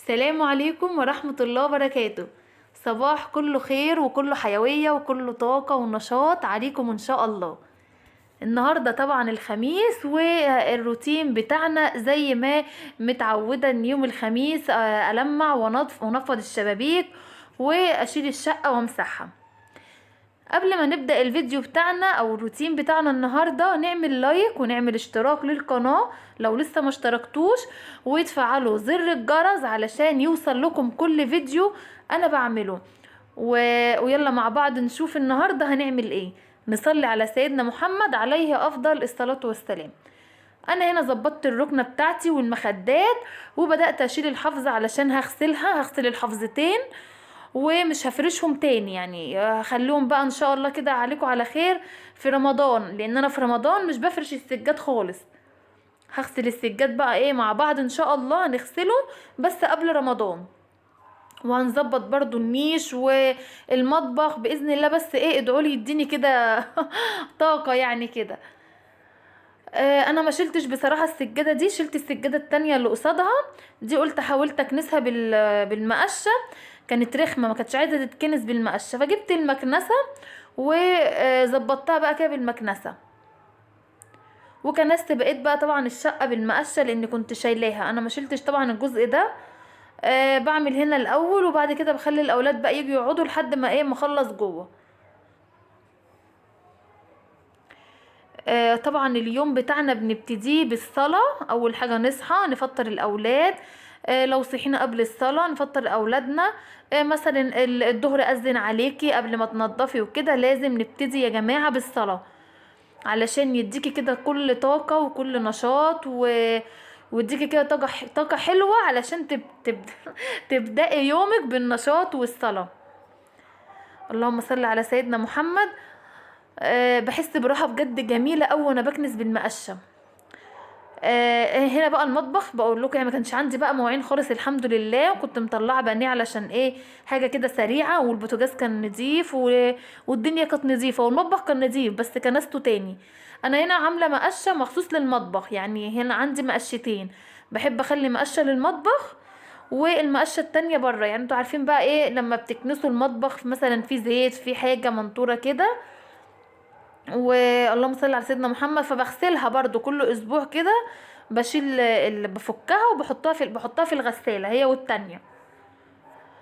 السلام عليكم ورحمة الله وبركاته. صباح كله خير وكله حيوية وكله طاقة ونشاط عليكم ان شاء الله. النهاردة طبعا الخميس والروتين بتاعنا زي ما متعودة ان يوم الخميس ألمع ونفض الشبابيك واشيل الشقة وامسحها. قبل ما نبدأ الفيديو بتاعنا او الروتين بتاعنا النهاردة، نعمل لايك ونعمل اشتراك للقناة لو لسه ما اشتركتوش، وتفعلوا زر الجرس علشان يوصل لكم كل فيديو انا بعمله. ويلا مع بعض نشوف النهاردة هنعمل ايه. نصلي على سيدنا محمد عليه افضل الصلاة والسلام. انا هنا ظبطت الركنة بتاعتي والمخدات، وبدأت اشيل الحفظة علشان هغسل الحفظتين ومش هفرشهم تاني، يعني هخليهم بقى ان شاء الله كده عليكم على خير في رمضان، لان انا في رمضان مش بفرش السجاد خالص. هغسل السجاد بقى ايه مع بعض ان شاء الله، هنغسله بس قبل رمضان. وهنظبط برضو النيش والمطبخ باذن الله، بس ايه ادعولي يديني كده طاقة يعني كده. انا ما شلتش بصراحة السجادة دي، شلت السجادة التانية اللي قصادها دي، قلت حاولت اكنسها بالمقشة، كانت رخمة ما كانتش عايزة تتكنس بالمقشة، فجبت المكنسة وظبطتها بقى كده بالمكنسة، وكنست بقيت بقى طبعا الشقة بالمقشة لان كنت شايلاها. انا ما شلتش طبعا الجزء ده. بعمل هنا الاول وبعد كده بخلي الاولاد بقى يجوا يقعدوا لحد ما ايه ما اخلص جوه. طبعا اليوم بتاعنا بنبتديه بالصلاة. اول حاجة نصحى نفطر الاولاد، لو صحينا قبل الصلاة نفطر اولادنا. مثلا الظهر اذن عليكي قبل ما تنضفي وكده، لازم نبتدي يا جماعة بالصلاة علشان يديكي كده كل طاقة وكل نشاط ويديكي كده طاقة حلوة علشان تبدأي يومك بالنشاط والصلاة. اللهم صل على سيدنا محمد. بحس براحة بجد جميلة أوي وانا بكنس بالمقشة. هنا بقى المطبخ بقول لكم يعني ما كانش عندي بقى مواعين خالص الحمد لله، كنت مطلعه بانيه علشان ايه حاجه كده سريعه، والبوتاجاز كان نضيف والدنيا كانت نضيفه والمطبخ كان نضيف، بس كنسته تاني. انا هنا عامله مقشه مخصوص للمطبخ، يعني هنا عندي مقشتين، بحب اخلي مقشه للمطبخ والمقشه التانية بره. يعني انتوا عارفين بقى ايه لما بتكنسوا المطبخ مثلا في زيت في حاجه منطوره كده، واللهم صل على سيدنا محمد، فبغسلها برضو كل اسبوع كده، بشيل اللي بفكها وبحطها بحطها في الغسالة هي والتانية.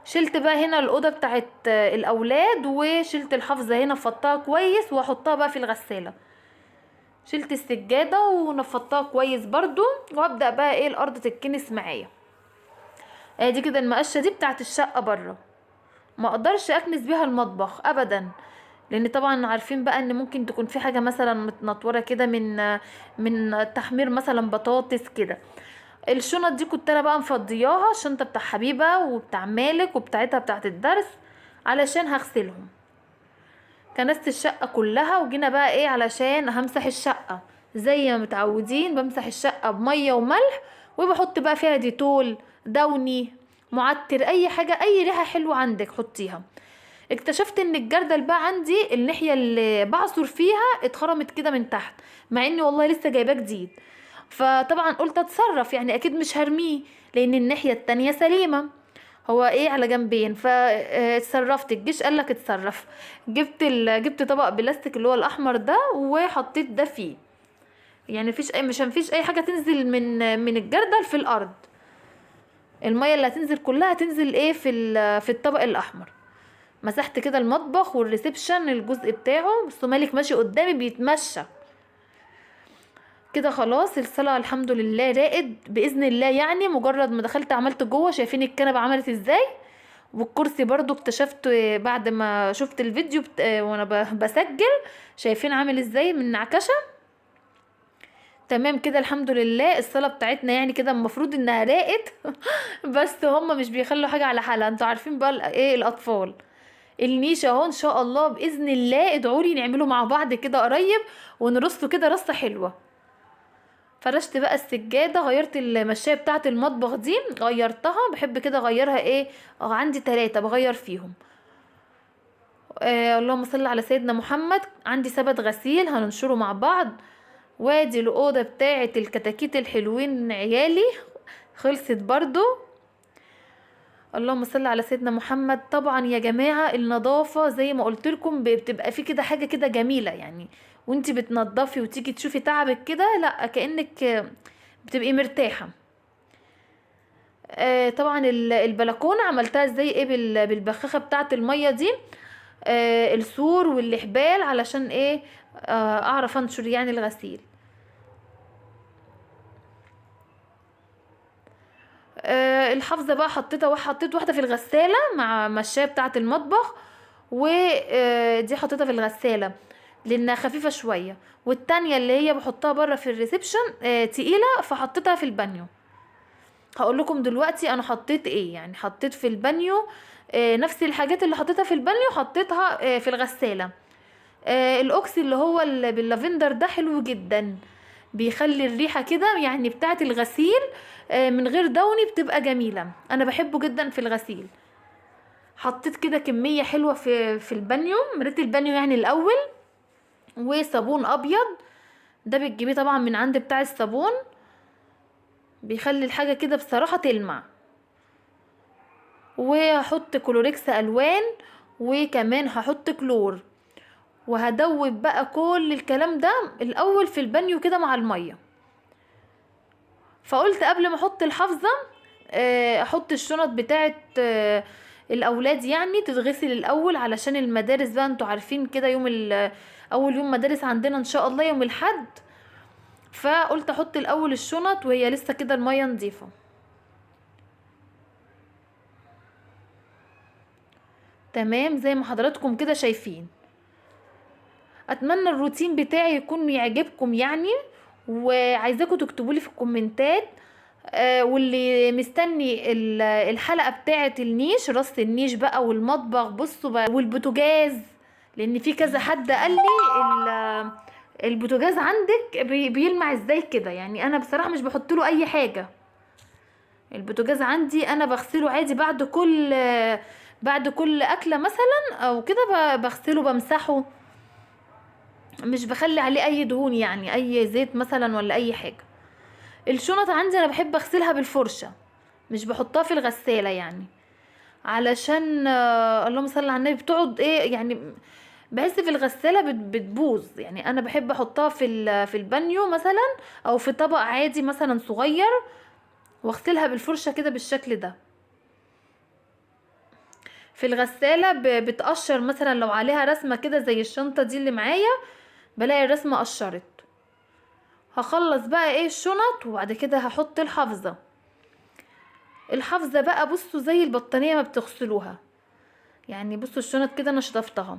شلت بقى هنا الأوضة بتاعت الأولاد، وشلت الحفظة هنا فضتها كويس وهحطها بقى في الغسالة. شلت السجادة ونفضتها كويس برضو، وابدأ بقى ايه الأرض تتكنس معايا. دي كده المقشة دي بتاعت الشقة بره، ما اقدرش اكنس بيها المطبخ ابدا، لان طبعا عارفين بقى ان ممكن تكون في حاجه مثلا متنطوره كده من تحمير مثلا بطاطس كده. الشنط دي كنت انا بقى مفضياها، الشنطه بتاع حبيبه وبتاع مالك وبتاعتها بتاعت الدرس علشان هغسلهم. كنست الشقه كلها وجينا بقى ايه علشان همسح الشقه زي ما متعودين، بمسح الشقه بميه وملح، وبحط بقى فيها ديتول، دوني، معطر، اي حاجه اي ريحه حلوه عندك حطيها. اكتشفت ان الجردل بقى عندي الناحيه اللي بعصر فيها اتخرمت كده من تحت، مع اني والله لسه جايباه جديد. فطبعا قلت اتصرف، يعني اكيد مش هرميه لان الناحيه التانية سليمه، هو ايه على جنبين. فاتصرفت، الجيش قالك اتصرف. جبت طبق بلاستيك اللي هو الاحمر ده وحطيت ده فيه، يعني مفيش اي حاجه تنزل من الجردل في الارض. الميه اللي هتنزل كلها تنزل ايه في الطبق الاحمر. مسحت كده المطبخ والريسبشن الجزء بتاعه، بس مالك ماشي قدامي بيتمشى كده. خلاص الصلاة الحمد لله راقد بإذن الله، يعني مجرد ما دخلت عملت جوه. شايفين الكنبة عملت ازاي، والكرسي برضو اكتشفت بعد ما شفت الفيديو وانا بسجل، شايفين عامل ازاي من نعكشة. تمام كده الحمد لله. الصلاة بتاعتنا يعني كده المفروض انها راقت بس هم مش بيخلوا حاجة على حالها، انتوا عارفين بقى ايه الاطفال. النيش اهو ان شاء الله باذن الله، ادعولي نعمله مع بعض كده قريب ونرصه كده رصه حلوه. فرشت بقى السجاده، غيرت المشايه بتاعه المطبخ دي غيرتها، بحب كده اغيرها ايه، عندي 3 بغير فيهم. اللهم صل على سيدنا محمد. عندي سبت غسيل هننشره مع بعض. وادي الاوضه بتاعه الكتاكيت الحلوين عيالي خلصت برضو. اللهم صل على سيدنا محمد. طبعا يا جماعة النظافة زي ما قلت لكم بتبقى في كده حاجة كده جميلة يعني، وانتي بتنضفي وتيجي تشوفي تعبك كده، لا كأنك بتبقي مرتاحة. طبعا البلكونة عملتها ازاي؟ ايه بالبخاخة بتاعة المية دي، السور والحبال، علشان ايه؟ اعرف انشر يعني الغسيل. الحافظة بقى حطيت واحدة في الغسالة مع مشاية بتاعة المطبخ، ودي حطيتها في الغسالة لانها خفيفة شوية، والتانية اللي هي بحطها بره في الريسبشن تقيلة، فحطيتها في البانيو. هقول لكم دلوقتي انا حطيت ايه. يعني حطيت في البانيو نفس الحاجات اللي حطيتها في البانيو حطيتها في الغسالة. الاوكسي اللي هو باللافندر ده حلو جدا، بيخلي الريحة كده يعني بتاعة الغسيل من غير دوني بتبقى جميلة، انا بحبه جدا في الغسيل. حطيت كده كمية حلوة في البانيو، مريت البانيو يعني الاول، وصابون ابيض ده بتجيبيه طبعا من عند بتاع الصابون، بيخلي الحاجة كده بصراحة تلمع. وهحط كلوريكس الوان، وكمان هحط كلور، وهدوب بقى كل الكلام ده الاول في البانيو كده مع المية. فقلت قبل ما احط الحافظة احط الشنط بتاعت الاولاد يعني تتغسل الاول، علشان المدارس بقى انتوا عارفين كده اول يوم مدارس عندنا ان شاء الله يوم الاحد، فقلت احط الاول الشنط وهي لسه كده المية نظيفة. تمام زي ما حضراتكم كده شايفين. اتمنى الروتين بتاعي يكون يعجبكم يعني، وعايزاكم تكتبوا لي في الكومنتات. واللي مستني الحلقة بتاعة النيش، رص النيش بقى والمطبخ بصوا بقى والبوتاجاز، لان في كذا حد قال لي البوتاجاز عندك بيلمع ازاي كده. يعني انا بصراحة مش بحط له اي حاجة، البوتاجاز عندي انا بغسله عادي بعد كل اكلة مثلا او كده، بغسله بمسحه، مش بخلي عليه اي دهون يعني اي زيت مثلا ولا اي حاجة. الشنط عندي انا بحب اغسلها بالفرشة، مش بحطها في الغسالة يعني، علشان اللهم صل على النبي بتقعد ايه يعني، بحس في الغسالة بتبوظ. يعني انا بحب احطها في البانيو مثلا، او في طبق عادي مثلا صغير، واغسلها بالفرشة كده بالشكل ده. في الغسالة بتقشر مثلا لو عليها رسمة كده زي الشنطة دي اللي معايا، بلاقي الرسمة قشرت. هخلص بقى ايه الشنط، وبعد كده هحط الحافظة. الحافظة بقى بصوا زي البطانية ما بتغسلوها، يعني بصوا الشنط كده انا شطفتها.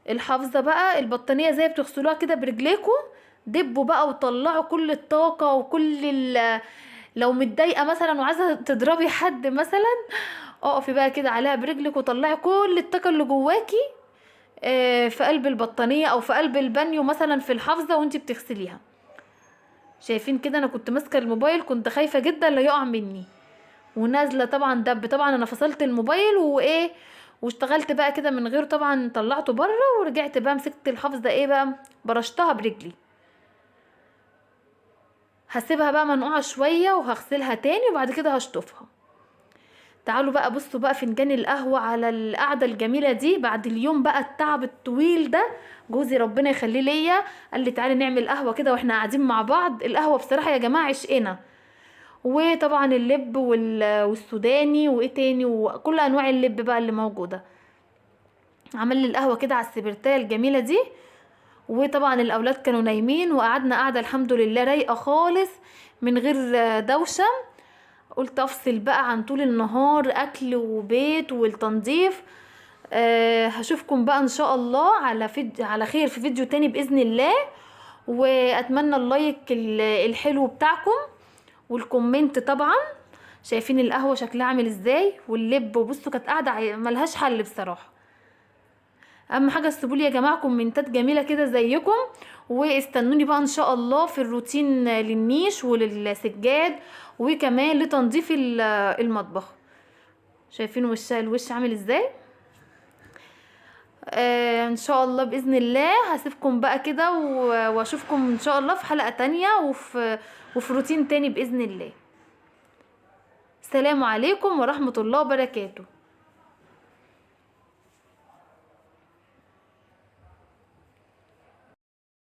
الحافظة بقى البطانية زي بتغسلوها كده برجليكوا، دبوا بقى وطلعوا كل الطاقة لو متضايقة مثلا وعايزة تضربي حد مثلا، اقفي بقى كده عليها برجلك وطلعي كل الطاقة اللي جواكي في قلب البطانية او في قلب البانيو مثلا في الحافظة وانتي بتغسليها. شايفين كده انا كنت ماسكة الموبايل، كنت خايفة جدا لا يقع مني، ونازله طبعا دب. طبعا انا فصلت الموبايل وايه، واشتغلت بقى كده من غير، طبعا طلعته بره ورجعت بقى مسكت الحافظه ايه بقى برشتها برجلي. هسيبها بقى منقوعه شويه وهغسلها تاني وبعد كده هشطفها. تعالوا بقى بصوا بقى فنجان القهوه على القعده الجميله دي بعد اليوم بقى التعب الطويل ده. جوزي ربنا يخليه ليا قال لي تعالي نعمل قهوه كده واحنا قاعدين مع بعض. القهوه بصراحه يا جماعه عشقنا، وطبعا اللب والسوداني وايه تاني وكل انواع اللب بقى اللي موجوده. عمل لي القهوه كده على السبرتايه الجميله دي، وطبعا الاولاد كانوا نايمين وقعدنا قاعده الحمد لله رايقه خالص من غير دوشه. قلت افصل بقى عن طول النهار اكل وبيت والتنظيف. هشوفكم بقى ان شاء الله على خير في فيديو تاني باذن الله. واتمنى اللايك الحلو بتاعكم والكومنت طبعا. شايفين القهوه شكلها عامل ازاي واللب، وبصوا كانت قاعده ملهاش حل بصراحه. اهم حاجه تسيبولي يا جماعه كومنتات جميله كده زيكم، واستنوني بقى ان شاء الله في الروتين للنيش وللسجاد وكمان لتنظيف المطبخ. شايفين الوش عامل ازاي. ان شاء الله باذن الله هسيبكم بقى كده واشوفكم ان شاء الله في حلقه تانية وفي روتين تاني باذن الله. السلام عليكم ورحمة الله وبركاته.